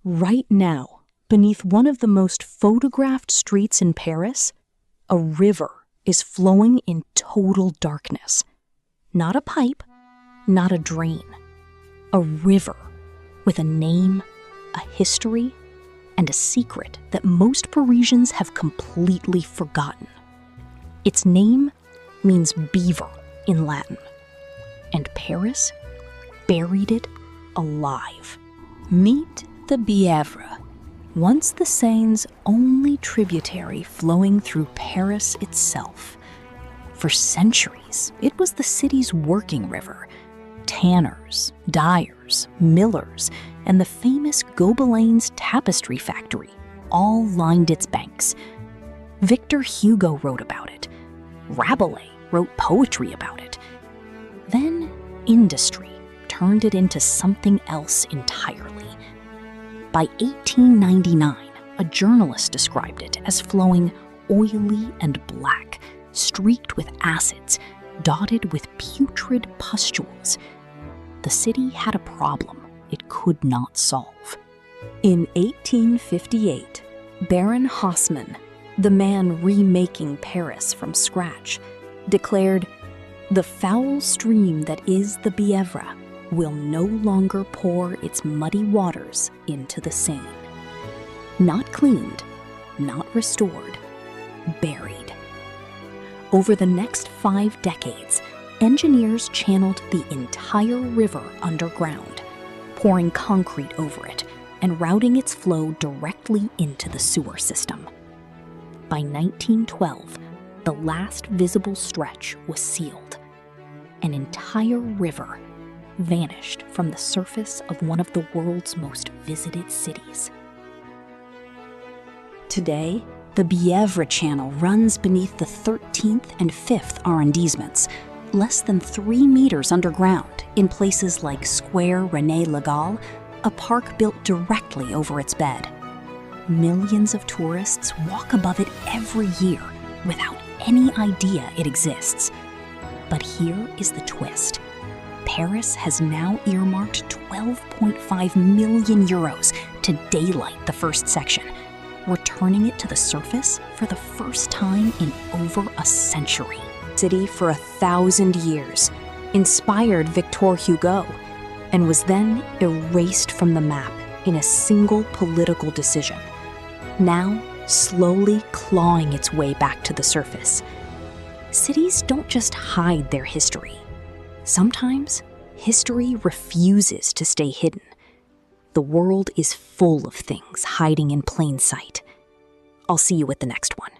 Right now, beneath one of the most photographed streets in Paris, a river is flowing in total darkness. Not a pipe, not a drain. A river with a name, a history, and a secret that most Parisians have completely forgotten. Its name means beaver in Latin, and Paris buried it alive. Meet the Bièvre, once the Seine's only tributary flowing through Paris itself. For centuries, it was the city's working river. Tanners, dyers, millers, and the famous Gobelins tapestry factory all lined its banks. Victor Hugo wrote about it. Rabelais wrote poetry about it. Then industry turned it into something else entirely. By 1899, a journalist described it as flowing oily and black, streaked with acids, dotted with putrid pustules. The city had a problem it could not solve. In 1858, Baron Haussmann, the man remaking Paris from scratch, declared, "The foul stream that is the Bièvre will no longer pour its muddy waters into the Seine." Not cleaned, not restored, buried. Over the next 5 decades, engineers channeled the entire river underground, pouring concrete over it and routing its flow directly into the sewer system. By 1912, the last visible stretch was sealed. An entire river vanished from the surface of one of the world's most visited cities. Today, the Bièvre Channel runs beneath the 13th and 5th arrondissements, less than 3 meters underground in places like Square René Legal, a park built directly over its bed. Millions of tourists walk above it every year without any idea it exists. But here is the twist. Paris has now earmarked 12.5 million euros to daylight the first section, returning it to the surface for the first time in over a century. City for 1,000 years, inspired Victor Hugo, and was then erased from the map in a single political decision, now slowly clawing its way back to the surface. Cities don't just hide their history. Sometimes, history refuses to stay hidden. The world is full of things hiding in plain sight. I'll see you at the next one.